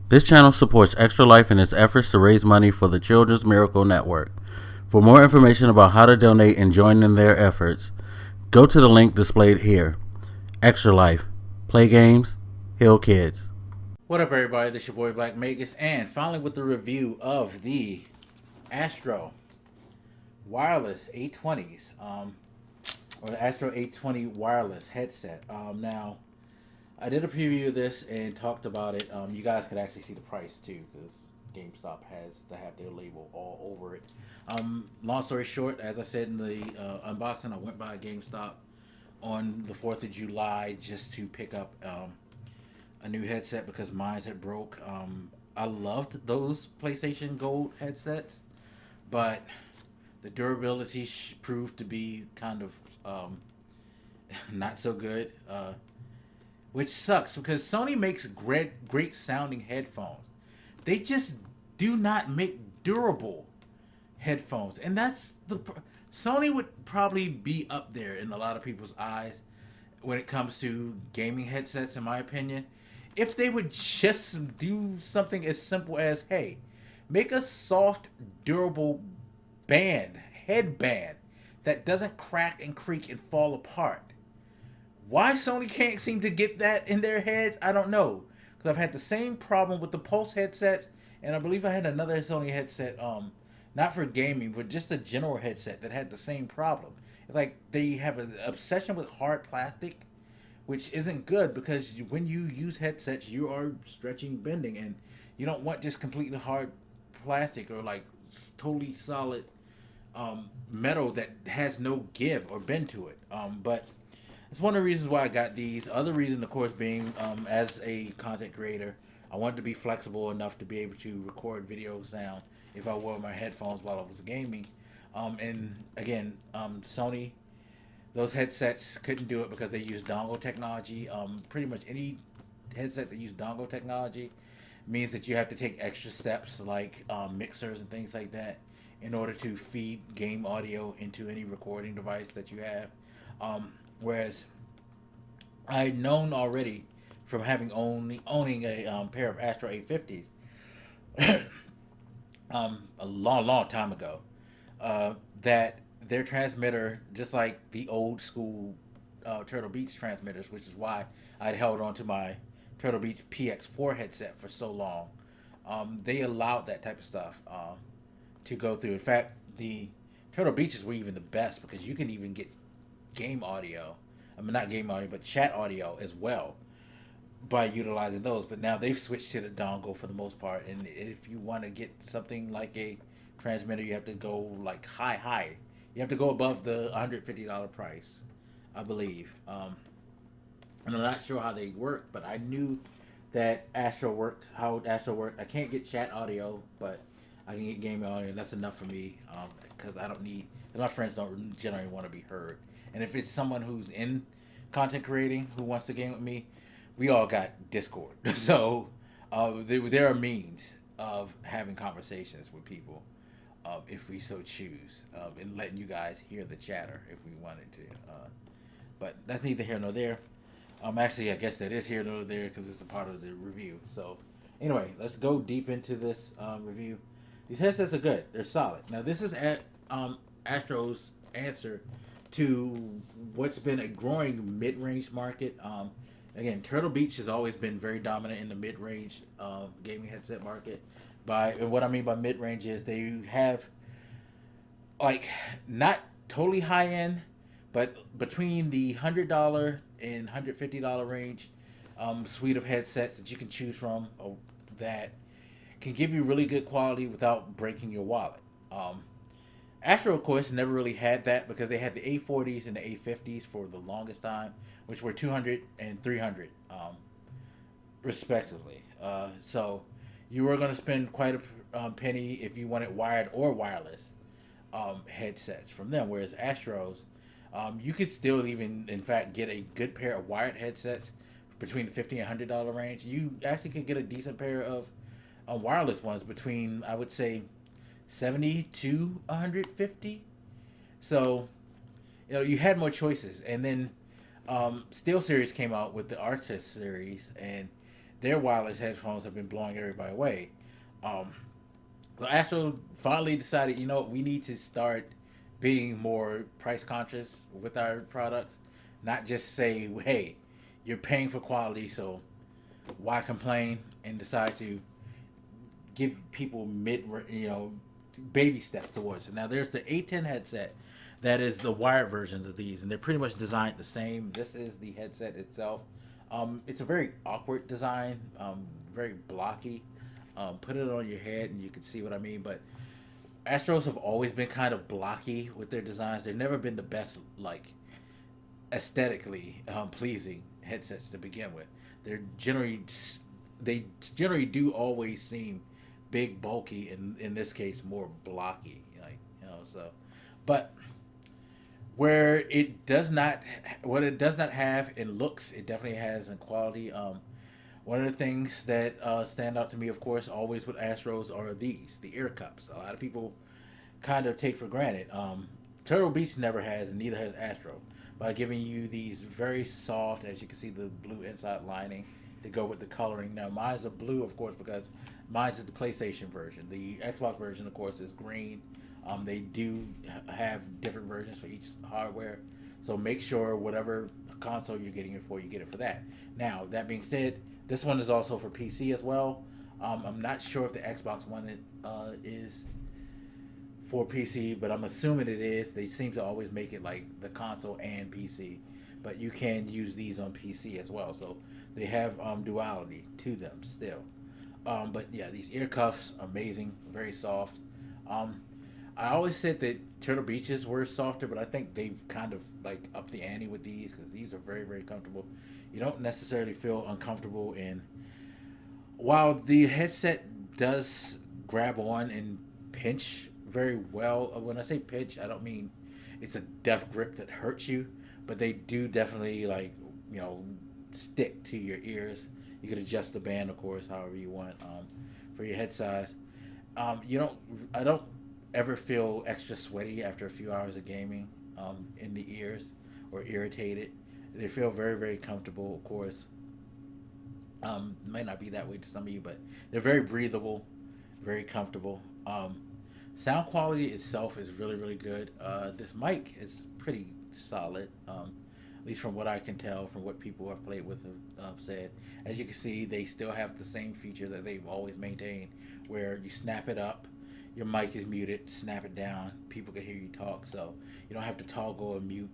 This channel supports Extra Life in its efforts to raise money for the Children's Miracle Network. For more information about how to donate and join in their efforts, go to the link displayed here. Extra Life. Play games, heal kids. What up, everybody? This is your boy Blak Magus, and finally with the review of the Astro wireless A20s, or the Astro A20 wireless headset. Now, I did a preview of this and talked about it. You guys could actually see the price too, because GameStop has to have their label all over it. Long story short, as I said in the unboxing, I went by GameStop on the 4th of July just to pick up a new headset because mine had broke. I loved those PlayStation Gold headsets, but the durability proved to be kind of not so good, which sucks because Sony makes great sounding headphones. They just do not make durable headphones, and that's the Sony would probably be up there in a lot of people's eyes when it comes to gaming headsets, in my opinion, if they would just do something as simple as, hey, make a soft, durable headband that doesn't crack and creak and fall apart. Why Sony can't seem to get that in their heads, I don't know. Because I've had the same problem with the Pulse headsets, and I believe I had another Sony headset, not for gaming, but just a general headset that had the same problem. It's like they have an obsession with hard plastic, which isn't good because when you use headsets, you are stretching, bending, and you don't want just completely hard plastic or like totally solid metal that has no give or bend to it. But it's one of the reasons why I got these. Other reason, of course, being as a content creator, I wanted to be flexible enough to be able to record video sound if I wore my headphones while I was gaming. And again, Sony, those headsets couldn't do it because they use dongle technology. Pretty much any headset that use dongle technology means that you have to take extra steps like mixers and things like that in order to feed game audio into any recording device that you have. Whereas I'd known already from having owning a pair of Astro A20s a long time ago, that their transmitter, just like the old school Turtle Beach transmitters, which is why I'd held on to my Turtle Beach PX4 headset for so long, they allowed that type of stuff to go through. In fact, the Turtle Beaches were even the best because you can even get game audio. I mean, not game audio, but chat audio as well by utilizing those. But now they've switched to the dongle for the most part. And if you want to get something like a transmitter, you have to go like high. You have to go above the $150 price, I believe. And I'm not sure how they work, but I knew that Astro worked, how Astro worked. I can't get chat audio, but I can get game audio, and that's enough for me because I don't need, my friends don't generally want to be heard. And if it's someone who's in content creating who wants to game with me, we all got Discord. So there are means of having conversations with people if we so choose, and letting you guys hear the chatter if we wanted to. But that's neither here nor there. Actually, I guess that is here nor there because it's a part of the review. So anyway, let's go deep into this review. These headsets are good. They're solid. Now, this is at Astro's answer to what's been a growing mid-range market. Again, Turtle Beach has always been very dominant in the mid-range gaming headset market. And what I mean by mid-range is they have, like, not totally high-end, but between the $100 and $150 range suite of headsets that you can choose from that can give you really good quality without breaking your wallet. Astro, of course, never really had that because they had the A40s and the A50s for the longest time, which were $200 and $300, respectively. So you were going to spend quite a penny if you wanted wired or wireless headsets from them, whereas Astros, you could still even, in fact, get a good pair of wired headsets between the $50 and $100 range. You actually could get a decent pair of wireless ones between, I would say, 70 to 150. So, you had more choices. And then SteelSeries came out with the Artist series, and their wireless headphones have been blowing everybody away. Um, so Astro finally decided, you know, we need to start being more price conscious with our products, not just say, hey, you're paying for quality, so why complain, and decide to give people baby steps towards it. Now there's the A10 headset that is the wired versions of these, and they're pretty much designed the same. This is the headset itself. It's a very awkward design, very blocky. Put it on your head and you can see what I mean. But Astros have always been kind of blocky with their designs. They've never been the best, like, aesthetically pleasing headsets to begin with. They generally do always seem big, bulky, and in this case more blocky, like, so. But where it does not, what it does not have in looks, it definitely has in quality. One of the things that stand out to me, of course, always with Astros are the ear cups. A lot of people kind of take for granted. Turtle Beach never has, and neither has Astro, by giving you these very soft, as you can see, the blue inside lining to go with the coloring. Now, mine's a blue, of course, because mine's is the PlayStation version. The Xbox version, of course, is green. They do have different versions for each hardware, so make sure whatever console you're getting it for, you get it for that. Now, that being said, this one is also for PC as well. I'm not sure if the Xbox One is for PC, but I'm assuming it is. They seem to always make it like the console and PC, but you can use these on PC as well. So they have duality to them still. But yeah, these ear cuffs, amazing, very soft. I always said that Turtle Beaches were softer, but I think they've kind of like upped the ante with these, because these are very, very comfortable. You don't necessarily feel uncomfortable in. While the headset does grab on and pinch very well, when I say pinch, I don't mean it's a death grip that hurts you, but they do definitely, like, stick to your ears. You can adjust the band, of course, however you want, for your head size. I don't ever feel extra sweaty after a few hours of gaming in the ears, or irritated. They feel very, very comfortable, of course. Might not be that way to some of you, but they're very breathable, very comfortable. Sound quality itself is really, really good. This mic is pretty solid, at least from what I can tell, from what people I've played with have said. As you can see, they still have the same feature that they've always maintained, where you snap it up, your mic is muted, snap it down, people can hear you talk, so you don't have to toggle a mute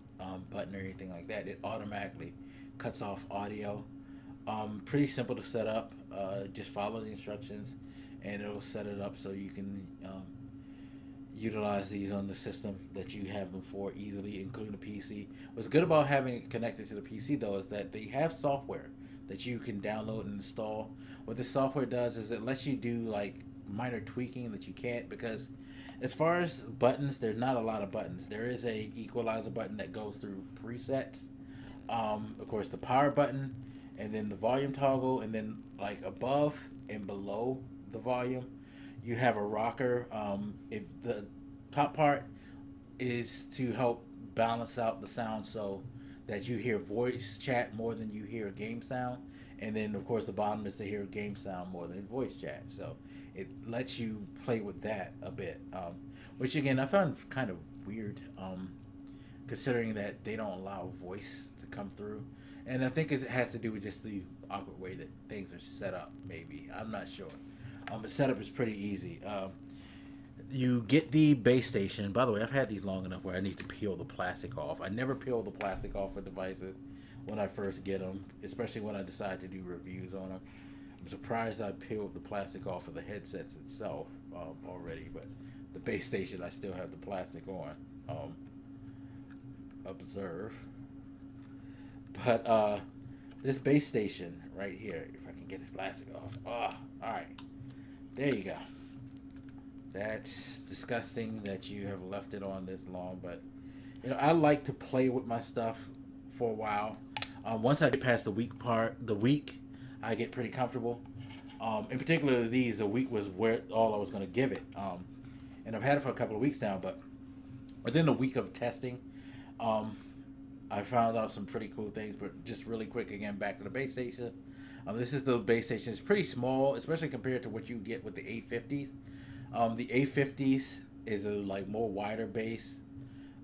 button or anything like that. It automatically cuts off audio. Pretty simple to set up. Just follow the instructions and it'll set it up so you can utilize these on the system that you have them for easily, including the PC. What's good about having it connected to the PC, though, is that they have software that you can download and install. What the software does is it lets you do like minor tweaking that you can't, because as far as buttons, there's not a lot of buttons. There is a equalizer button that goes through presets. Of course, the power button, and then the volume toggle, and then like above and below the volume, you have a rocker. If the top part is to help balance out the sound so that you hear voice chat more than you hear game sound, and then of course the bottom is to hear game sound more than voice chat. So it lets you play with that a bit, which again I found kind of weird, considering that they don't allow voice to come through, and I think it has to do with just the awkward way that things are set up. Maybe, I'm not sure. The setup is pretty easy. You get the base station. By the way, I've had these long enough where I need to peel the plastic off. I never peel the plastic off for devices when I first get them, especially when I decide to do reviews on them. I'm surprised I peeled the plastic off of the headsets itself already, but the base station I still have the plastic on. Observe. But this base station right here, if I can get this plastic off. All right. There you go. That's disgusting that you have left it on this long, but I like to play with my stuff for a while. Once I get past the week, I get pretty comfortable. In particular, the week was where all I was going to give it, and I've had it for a couple of weeks now. But within a week of testing, I found out some pretty cool things. But just really quick, again, back to the base station. This is the base station. It's pretty small, especially compared to what you get with the A50s. The A50s is a like more wider base,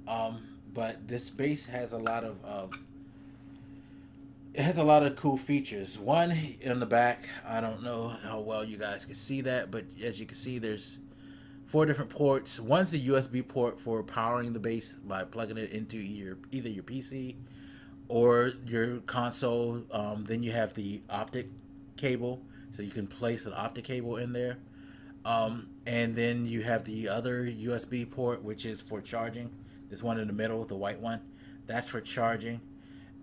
but this base has a lot of it has a lot of cool features. One in the back, I don't know how well you guys can see that, but as you can see, there's 4 different ports. One's the USB port for powering the base by plugging it into either your PC or your console. Then you have the optic cable, so you can place an optic cable in there. And then you have the other USB port, which is for charging. This one in the middle, the white one, that's for charging.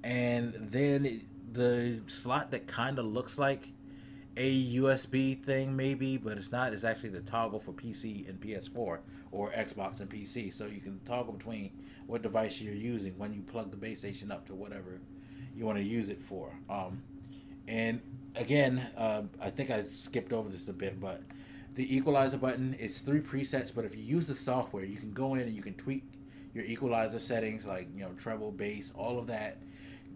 And then the slot that kind of looks like a USB thing maybe, but it's not. It's actually the toggle for PC and PS4 or Xbox and PC. So you can toggle between what device you're using when you plug the base station up to whatever you want to use it for. And again, I think I skipped over this a bit, but the equalizer button is 3 presets. But if you use the software, you can go in and you can tweak your equalizer settings, like treble, bass, all of that.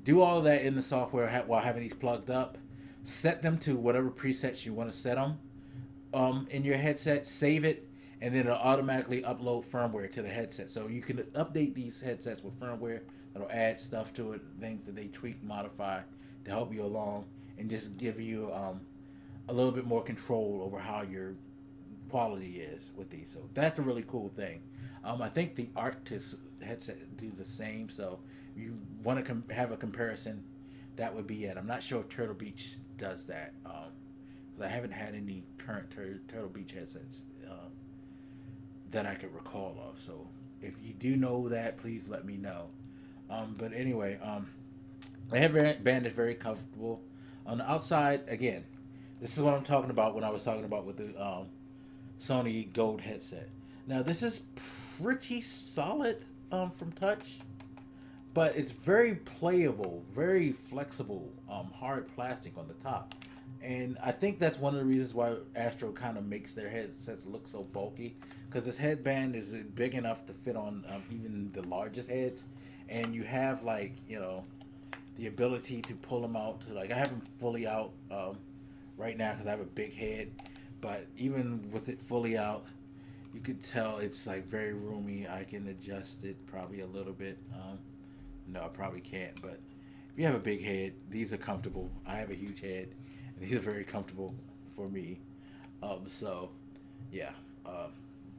Do all of that in the software while having these plugged up. Set them to whatever presets you want to set them in your headset. Save it, and then it'll automatically upload firmware to the headset. So you can update these headsets with firmware that'll add stuff to it, things that they tweak, modify to help you along, and just give you a little bit more control over how your quality is with these. So that's a really cool thing. I think the Arctis headset do the same. So if you want to have a comparison, that would be it. I'm not sure if Turtle Beach does that. I haven't had any current Turtle Beach headsets that I could recall of. So if you do know that, please let me know. But anyway, the headband is very comfortable. On the outside, again, this is what I'm talking about when I was talking about with the Sony Gold headset. Now this is pretty solid from touch, but it's very playable, very flexible, hard plastic on the top. And I think that's one of the reasons why Astro kind of makes their headsets look so bulky, because this headband is big enough to fit on even the largest heads, and you have the ability to pull them out. I have them fully out right now because I have a big head, but even with it fully out, you could tell it's very roomy. I can adjust it probably a little bit. No, I probably can't, but if you have a big head, these are comfortable. I have a huge head, and these are very comfortable for me. So, yeah,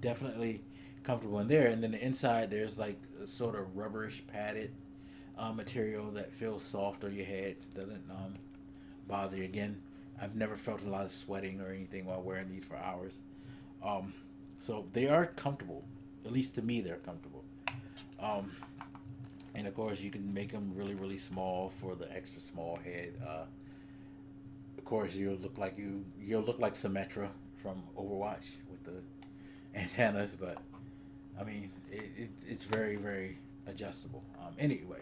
definitely comfortable in there. And then the inside, there's a sort of rubberish padded material that feels soft on your head. Doesn't bother you. Again, I've never felt a lot of sweating or anything while wearing these for hours. So they are comfortable. At least to me, they're comfortable. And of course, you can make them really, really small for the extra small head. Of course, you'll look like Symmetra from Overwatch with the antennas, but I mean, it's very, very adjustable. Anyway,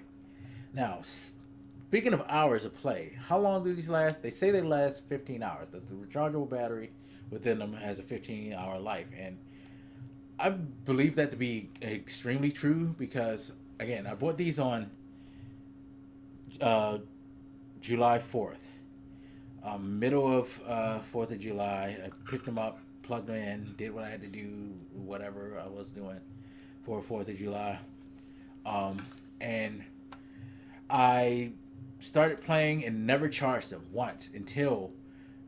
now speaking of hours of play, how long do these last? They say they last 15 hours. The rechargeable battery within them has a 15-hour life, and I believe that to be extremely true because, again, I bought these on July 4th. Middle of 4th of July. I picked them up, plugged them in, did what I had to do, whatever I was doing for 4th of July. And I started playing and never charged them once until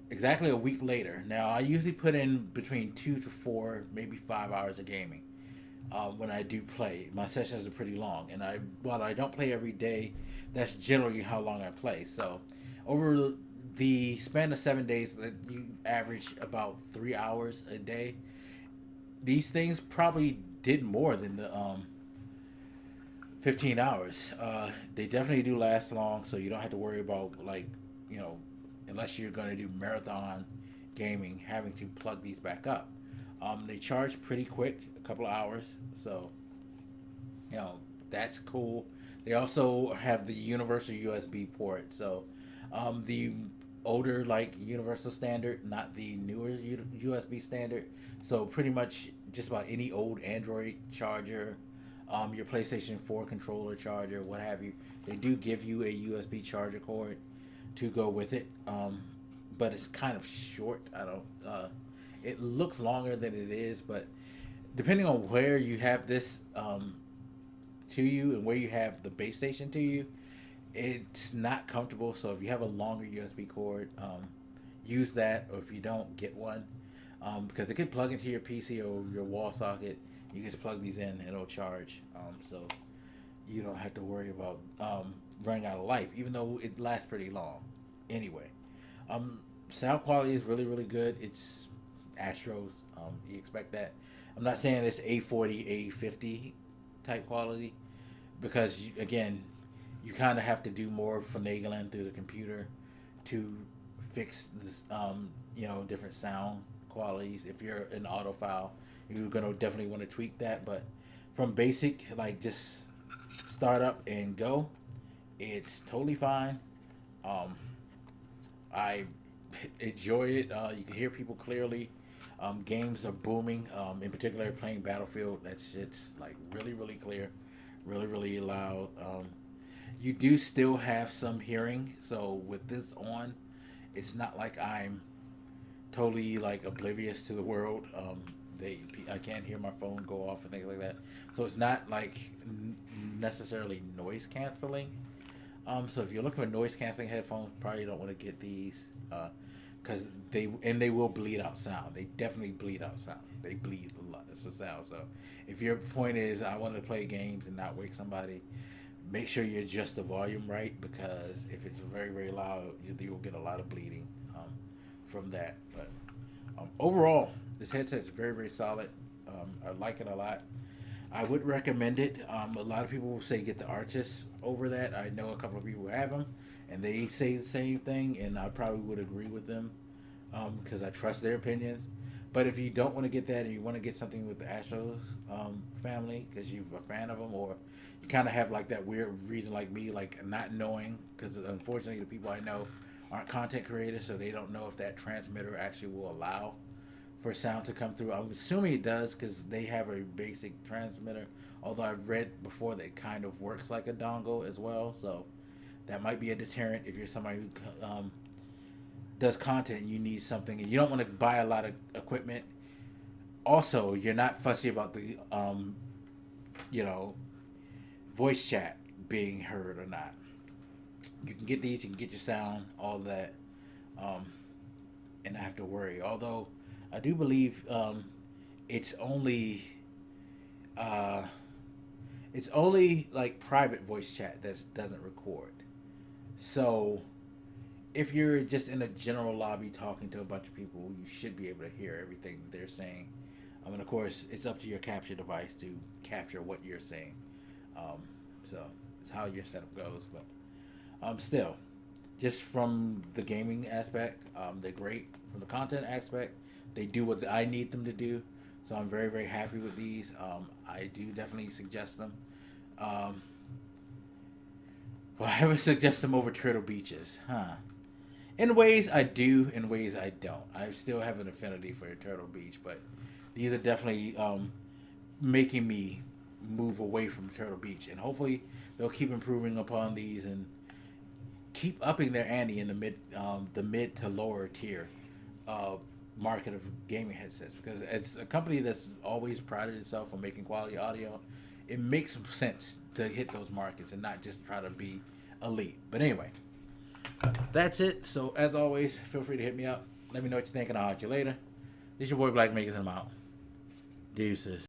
exactly a week later. Now, I usually put in between 2 to 4, maybe 5 hours of gaming when I do play. My sessions are pretty long, and while I don't play every day, that's generally how long I play. So over the span of 7 days, you average about 3 hours a day. These things probably did more than the 15 hours. They definitely do last long, so you don't have to worry about unless you're going to do marathon gaming, having to plug these back up. They charge pretty quick, a couple of hours, so that's cool. They also have the universal USB port, so the older universal standard, not the newer USB standard. So pretty much just about any old Android charger, your PlayStation 4 controller charger, what have you, they do give you a USB charger cord to go with it. But it's kind of short. I don't. It looks longer than it is, but depending on where you have this to you and where you have the base station to you, it's not comfortable. So if you have a longer USB cord, use that. Or if you don't, get one, because it can plug into your PC or your wall socket. You can just plug these in and it'll charge. So you don't have to worry about running out of life, even though it lasts pretty long. Anyway, sound quality is really, really good. It's Astros. You expect that. I'm not saying it's A40, A50 type quality, because again, you kind of have to do more finagling through the computer to fix this, different sound qualities. If you're an audiophile, you're gonna definitely want to tweak that. But from basic, like just start up and go, it's totally fine. I enjoy it. You can hear people clearly. Games are booming. In particular, playing Battlefield, that shit's like really, really clear, really, really loud. You do still have some hearing, so with this on, it's not like I'm totally like oblivious to the world. I can't hear my phone go off and things like that, so it's not like necessarily noise canceling. So if you're looking for noise canceling headphones, probably don't want to get these, because they will bleed out sound. They definitely bleed out sound. They bleed a lot. It's a sound. So if your point is I want to play games and not wake somebody, make sure you adjust the volume right, because if it's very, very loud, you'll get a lot of bleeding from that. But overall, this headset's very, very solid. I like it a lot. I would recommend it. A lot of people will say get the Artis over that. I know a couple of people who have them, and they say the same thing, and I probably would agree with them because I trust their opinions. But if you don't want to get that and you want to get something with the Astros family because you're a fan of them, or you kind of have like that weird reason like me, like not knowing, because unfortunately the people I know aren't content creators, so they don't know if that transmitter actually will allow for sound to come through. I'm assuming it does because they have a basic transmitter, although I've read before that it kind of works like a dongle as well, so that might be a deterrent if you're somebody who does content and you need something and you don't want to buy a lot of equipment. Also, you're not fussy about the voice chat being heard or not. You can get these, you can get your sound, all that, and not have to worry. Although I do believe it's only like private voice chat that doesn't record. So if you're just in a general lobby talking to a bunch of people, you should be able to hear everything they're saying. And of course, it's up to your capture device to capture what you're saying. So it's how your setup goes. But still, just from the gaming aspect, they're great. From the content aspect, they do what I need them to do. So I'm very, very happy with these. I do definitely suggest them. Well, I haven't suggested them over Turtle Beaches, huh? In ways I do, in ways I don't. I still have an affinity for Turtle Beach, but these are definitely making me move away from Turtle Beach, and hopefully they'll keep improving upon these and keep upping their ante in the mid to lower tier market of gaming headsets, because it's a company that's always prided itself on making quality audio. It makes sense to hit those markets and not just try to be elite. But anyway, that's it. So as always, feel free to hit me up. Let me know what you think, and I'll hit you later. This is your boy Blak Magus, and I'm out. Deuces.